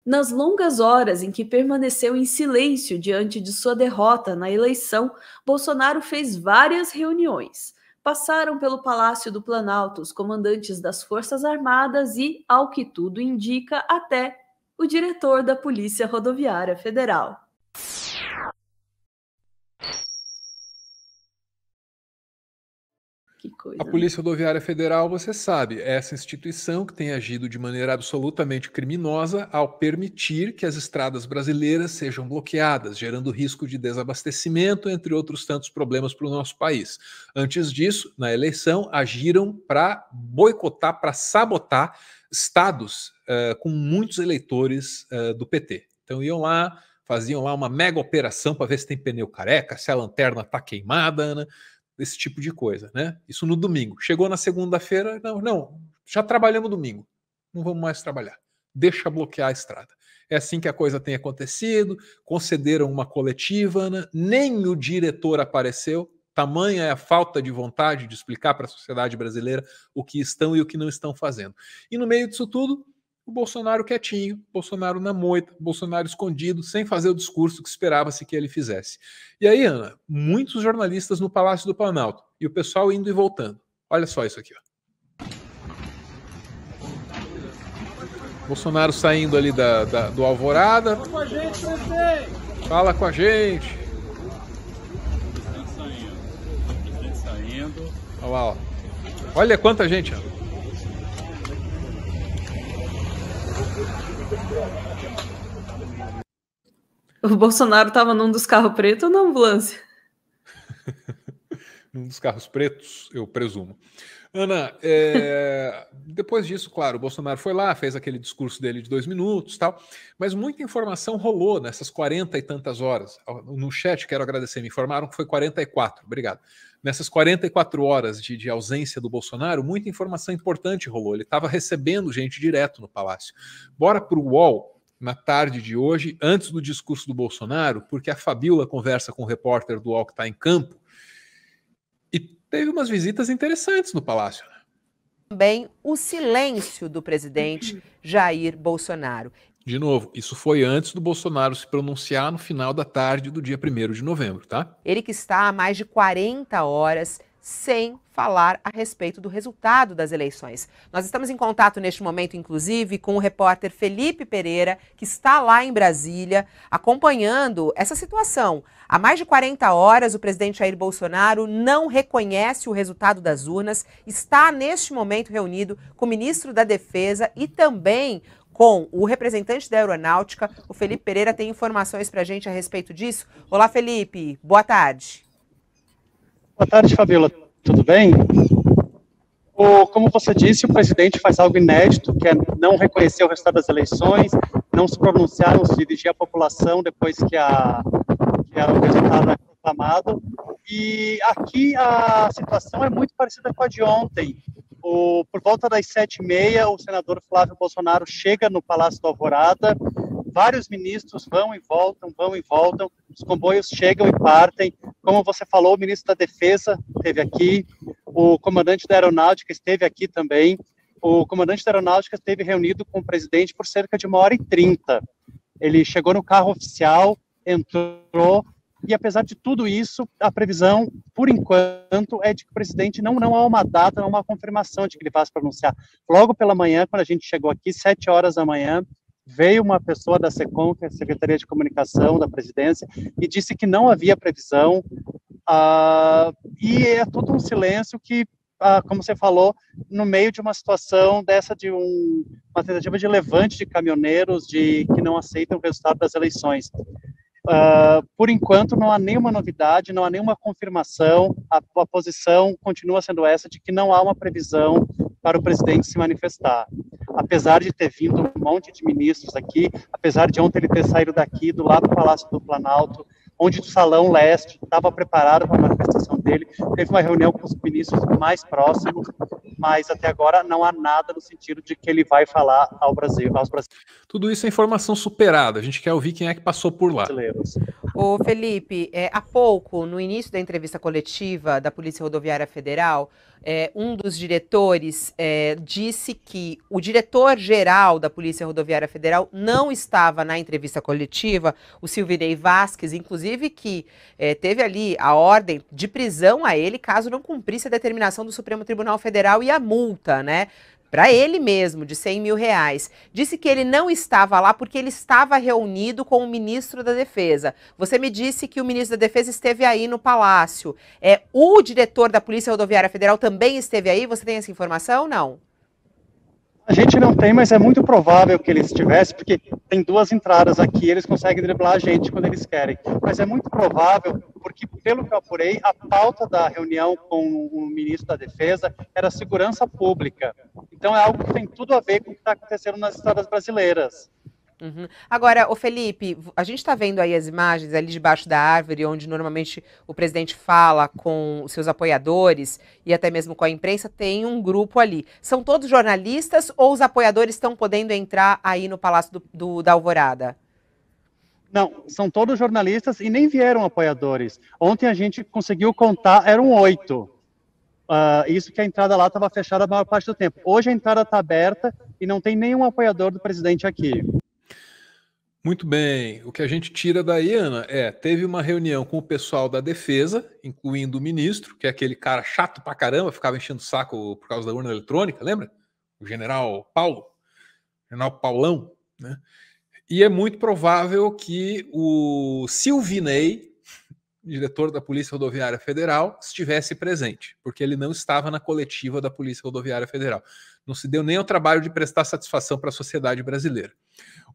Nas longas horas em que permaneceu em silêncio diante de sua derrota na eleição, Bolsonaro fez várias reuniões. Passaram pelo Palácio do Planalto os comandantes das Forças Armadas e, ao que tudo indica, até o diretor da Polícia Rodoviária Federal. Que coisa, A Polícia Rodoviária Federal, você sabe, é essa instituição que tem agido de maneira absolutamente criminosa ao permitir que as estradas brasileiras sejam bloqueadas, gerando risco de desabastecimento, entre outros tantos problemas para o nosso país. Antes disso, na eleição, agiram para boicotar, para sabotar estados com muitos eleitores do PT. Então iam lá, faziam lá uma mega operação para ver se tem pneu careca, se a lanterna está queimada, né? Esse tipo de coisa, né? Isso no domingo. Chegou na segunda-feira, não, já trabalhamos domingo, não vamos mais trabalhar. Deixa bloquear a estrada. É assim que a coisa tem acontecido, concederam uma coletiva, né? Nem o diretor apareceu, tamanha é a falta de vontade de explicar para a sociedade brasileira o que estão e o que não estão fazendo. E no meio disso tudo, o Bolsonaro quietinho, Bolsonaro na moita, Bolsonaro escondido, sem fazer o discurso que esperava-se que ele fizesse. E aí, Ana, muitos jornalistas no Palácio do Planalto e o pessoal indo e voltando. Olha só isso aqui, ó. Bolsonaro saindo ali do Alvorada. Fala com a gente, presidente! Fala com a gente! Presidente saindo. Olha lá, ó. Olha quanta gente, Ana. O Bolsonaro estava num dos carros pretos ou na ambulância? Num dos carros pretos, eu presumo. Ana, depois disso, claro, o Bolsonaro foi lá, fez aquele discurso dele de 2 minutos, tal, mas muita informação rolou nessas 40 e tantas horas. No chat, quero agradecer, me informaram que foi 44, obrigado. Nessas 44 horas de ausência do Bolsonaro, muita informação importante rolou. Ele estava recebendo gente direto no Palácio. Bora para o UOL, na tarde de hoje, antes do discurso do Bolsonaro, porque a Fabíola conversa com o repórter do UOL que está em campo, e teve umas visitas interessantes no Palácio. Também o silêncio do presidente Jair Bolsonaro. De novo, isso foi antes do Bolsonaro se pronunciar no final da tarde do dia 1º de novembro, tá? Ele que está há mais de 40 horas sem falar a respeito do resultado das eleições. Nós estamos em contato neste momento, inclusive, com o repórter Felipe Pereira, que está lá em Brasília, acompanhando essa situação. Há mais de 40 horas, o presidente Jair Bolsonaro não reconhece o resultado das urnas, está neste momento reunido com o ministro da Defesa e também com o representante da Aeronáutica. O Felipe Pereira tem informações para a gente a respeito disso. Olá, Felipe. Boa tarde. Boa tarde, Fabíola. Tudo bem? Como você disse, o presidente faz algo inédito, que é não reconhecer o resultado das eleições, não se pronunciar, não se dirigir à população depois que o resultado é proclamado. E aqui a situação é muito parecida com a de ontem. Por volta das 7h30, o senador Flávio Bolsonaro chega no Palácio do Alvorada, vários ministros vão e voltam, os comboios chegam e partem. Como você falou, o ministro da Defesa esteve aqui, o comandante da Aeronáutica esteve aqui também. O comandante da Aeronáutica esteve reunido com o presidente por cerca de 1h30. Ele chegou no carro oficial, entrou, e apesar de tudo isso, a previsão, por enquanto, é de que o presidente não há uma data, não há uma confirmação de que ele vá se pronunciar. Logo pela manhã, quando a gente chegou aqui, 7 horas da manhã, veio uma pessoa da SECOM, que é a Secretaria de Comunicação da Presidência, e disse que não havia previsão, e é todo um silêncio que, como você falou, no meio de uma situação dessa de uma tentativa de levante de caminhoneiros que não aceitam o resultado das eleições. Por enquanto, não há nenhuma novidade, não há nenhuma confirmação, a posição continua sendo essa de que não há uma previsão para o presidente se manifestar. Apesar de ter vindo um monte de ministros aqui, apesar de ontem ele ter saído daqui, do lado do Palácio do Planalto, onde o Salão Leste estava preparado para a manifestação dele, teve uma reunião com os ministros mais próximos, mas até agora não há nada no sentido de que ele vai falar ao Brasil, aos Tudo isso é informação superada. A gente quer ouvir quem é que passou por lá. brasileiros. Ô Felipe, há pouco, no início da entrevista coletiva da Polícia Rodoviária Federal, um dos diretores disse que o diretor-geral da Polícia Rodoviária Federal não estava na entrevista coletiva, o Silvinei Vasquez, inclusive que teve ali a ordem de prisão a ele caso não cumprisse a determinação do Supremo Tribunal Federal e a multa, né? Para ele mesmo, de R$100 mil. Disse que ele não estava lá porque ele estava reunido com o ministro da Defesa. Você me disse que o ministro da Defesa esteve aí no Palácio. O diretor da Polícia Rodoviária Federal também esteve aí? Você tem essa informação ou não? A gente não tem, mas é muito provável que ele estivesse, porque tem duas entradas aqui, eles conseguem driblar a gente quando eles querem. Mas é muito provável, porque, pelo que eu apurei, a pauta da reunião com o ministro da Defesa era segurança pública. Então é algo que tem tudo a ver com o que está acontecendo nas estradas brasileiras. Uhum. Agora, ô Felipe, a gente está vendo aí as imagens ali debaixo da árvore, onde normalmente o presidente fala com os seus apoiadores e até mesmo com a imprensa, tem um grupo ali. São todos jornalistas ou os apoiadores estão podendo entrar aí no Palácio da Alvorada? Não, são todos jornalistas e nem vieram apoiadores. Ontem a gente conseguiu contar, eram 8. Isso que a entrada lá estava fechada a maior parte do tempo. Hoje a entrada está aberta e não tem nenhum apoiador do presidente aqui. Muito bem. O que a gente tira daí, Ana, teve uma reunião com o pessoal da defesa, incluindo o ministro, que é aquele cara chato pra caramba, ficava enchendo o saco por causa da urna eletrônica, lembra? O general Paulo, general Paulão, né? E é muito provável que o Silvinei, diretor da Polícia Rodoviária Federal, estivesse presente, porque ele não estava na coletiva da Polícia Rodoviária Federal. Não se deu nem ao trabalho de prestar satisfação para a sociedade brasileira.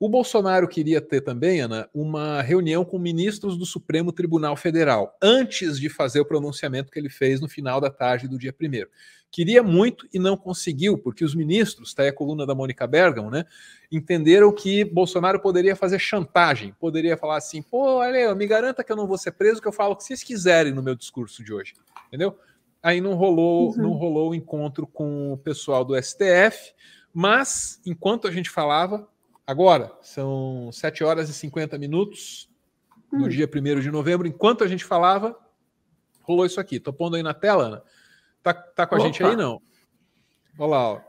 O Bolsonaro queria ter também, Ana, uma reunião com ministros do Supremo Tribunal Federal, antes de fazer o pronunciamento que ele fez no final da tarde do dia 1º. Queria muito e não conseguiu, porque os ministros, está aí a coluna da Mônica Bergamo, né, entenderam que Bolsonaro poderia fazer chantagem, poderia falar assim, pô, olha, me garanta que eu não vou ser preso, que eu falo o que vocês quiserem no meu discurso de hoje, entendeu? Aí não rolou o encontro com o pessoal do STF, mas enquanto a gente falava, agora são 7 horas e 50 minutos no dia 1º de novembro, enquanto a gente falava, rolou isso aqui. Tô pondo aí na tela, Ana. Tá com a gente aí, não? Olha lá, ó.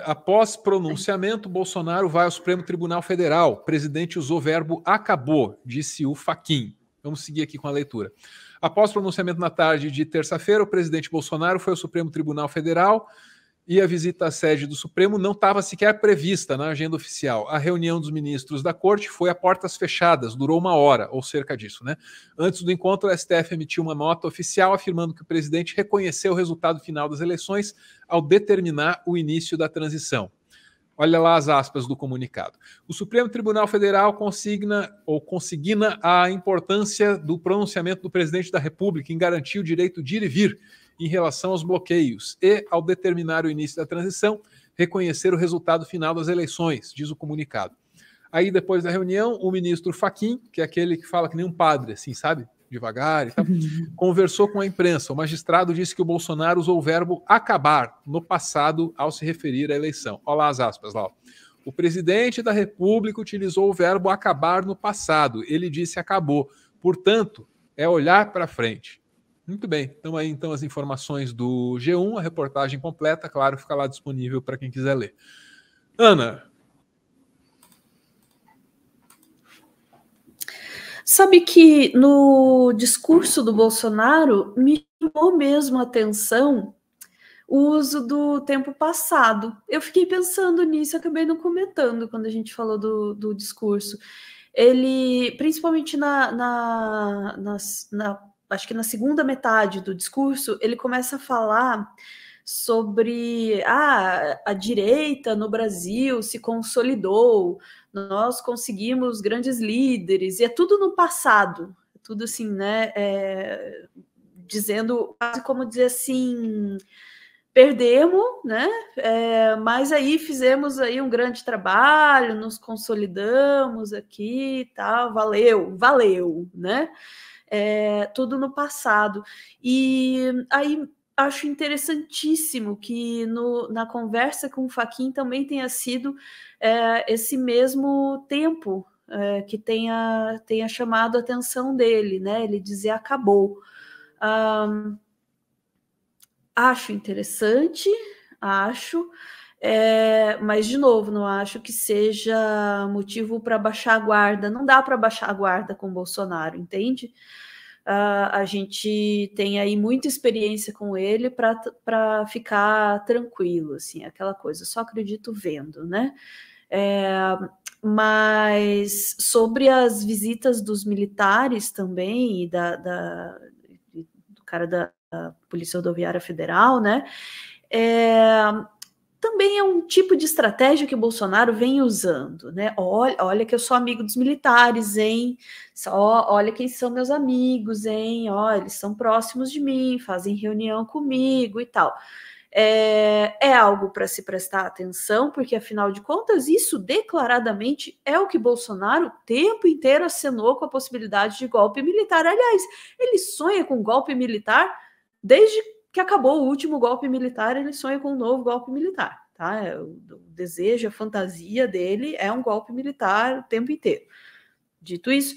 Após pronunciamento, Bolsonaro vai ao Supremo Tribunal Federal. O presidente usou o verbo acabou, disse o Fachin. Vamos seguir aqui com a leitura. Após pronunciamento na tarde de terça-feira, o presidente Bolsonaro foi ao Supremo Tribunal Federal e a visita à sede do Supremo não estava sequer prevista na agenda oficial. A reunião dos ministros da corte foi a portas fechadas, durou 1 hora, ou cerca disso, né? Antes do encontro, o STF emitiu uma nota oficial afirmando que o presidente reconheceu o resultado final das eleições ao determinar o início da transição. Olha lá as aspas do comunicado. O Supremo Tribunal Federal consigna a importância do pronunciamento do presidente da República em garantir o direito de ir e vir em relação aos bloqueios e, ao determinar o início da transição, reconhecer o resultado final das eleições, diz o comunicado. Aí, depois da reunião, o ministro Fachin, que é aquele que fala que nem um padre, assim, sabe? Devagar e tal, conversou com a imprensa. O magistrado disse que o Bolsonaro usou o verbo acabar no passado ao se referir à eleição. Olha lá as aspas lá. O presidente da República utilizou o verbo acabar no passado. Ele disse acabou. Portanto, é olhar para frente. Muito bem. Então aí então as informações do G1, a reportagem completa, claro, fica lá disponível para quem quiser ler. Ana. Sabe que no discurso do Bolsonaro me chamou mesmo a atenção o uso do tempo passado. Eu fiquei pensando nisso, acabei não comentando quando a gente falou do discurso. Ele, principalmente acho que na segunda metade do discurso, ele começa a falar sobre a direita no Brasil se consolidou, nós conseguimos grandes líderes, e é tudo no passado, tudo assim, né, dizendo, quase como dizer assim, perdemos, né, mas aí fizemos aí um grande trabalho, nos consolidamos aqui, tá, valeu, né, tudo no passado. E aí acho interessantíssimo que na conversa com o Fachin também tenha sido esse mesmo tempo que tenha chamado a atenção dele, né? Ele dizer acabou. Acho interessante, mas, de novo, não acho que seja motivo para baixar a guarda. Não dá para baixar a guarda com o Bolsonaro, entende? A gente tem aí muita experiência com ele para ficar tranquilo, assim, aquela coisa, só acredito vendo, né? Mas sobre as visitas dos militares também, e do cara da Polícia Rodoviária Federal, né? Também é um tipo de estratégia que o Bolsonaro vem usando, né? Olha que eu sou amigo dos militares, hein? Olha quem são meus amigos, hein? Eles são próximos de mim, fazem reunião comigo e tal. É algo para se prestar atenção, porque, afinal de contas, isso declaradamente é o que Bolsonaro o tempo inteiro acenou com a possibilidade de golpe militar. Aliás, ele sonha com golpe militar desde que acabou o último golpe militar, ele sonha com um novo golpe militar, tá? O desejo, a fantasia dele é um golpe militar o tempo inteiro. Dito isso,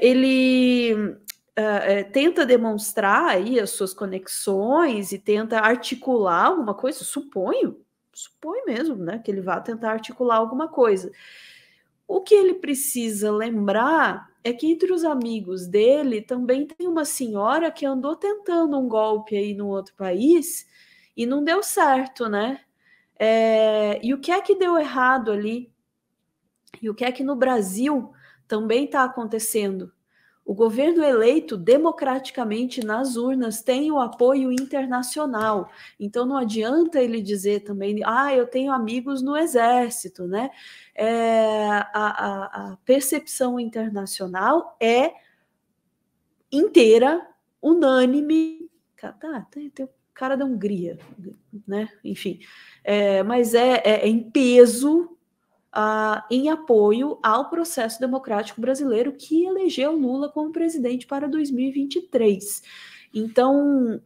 ele tenta demonstrar aí as suas conexões e tenta articular alguma coisa, suponho mesmo, né, que ele vá tentar articular alguma coisa. O que ele precisa lembrar é que entre os amigos dele também tem uma senhora que andou tentando um golpe aí no outro país e não deu certo, né? E o que é que deu errado ali? E o que é que no Brasil também está acontecendo? O governo eleito democraticamente nas urnas tem o apoio internacional. Então não adianta ele dizer também, eu tenho amigos no exército, né? A percepção internacional é inteira, unânime. Tem o cara da Hungria, né? Enfim, mas em peso. Em apoio ao processo democrático brasileiro que elegeu Lula como presidente para 2023. Então,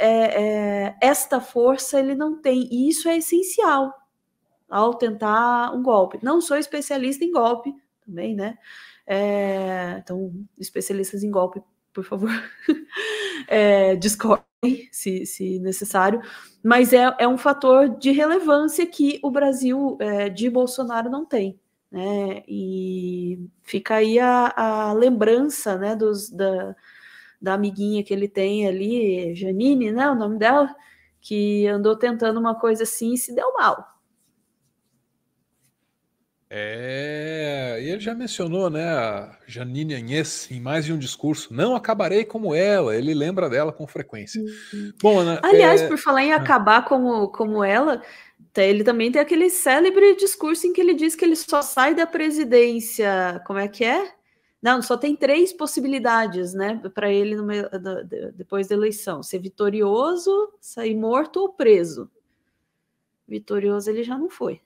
esta força ele não tem, e isso é essencial ao tentar um golpe. Não sou especialista em golpe também, né? Então, especialistas em golpe, por favor, discordem se necessário, mas é um fator de relevância que o Brasil de Bolsonaro não tem, né? E fica aí a lembrança, né, da amiguinha que ele tem ali, Janine, né, o nome dela, que andou tentando uma coisa assim e se deu mal. E ele já mencionou, né, a Janine Áñez em mais de um discurso. Não acabarei como ela. Ele lembra dela com frequência. Bom, Ana, aliás, por falar em acabar como ela, ele também tem aquele célebre discurso em que ele diz que ele só sai da presidência. Como é que é? Não, só tem 3 possibilidades, né, para ele depois da eleição: ser vitorioso, sair morto ou preso. Vitorioso ele já não foi.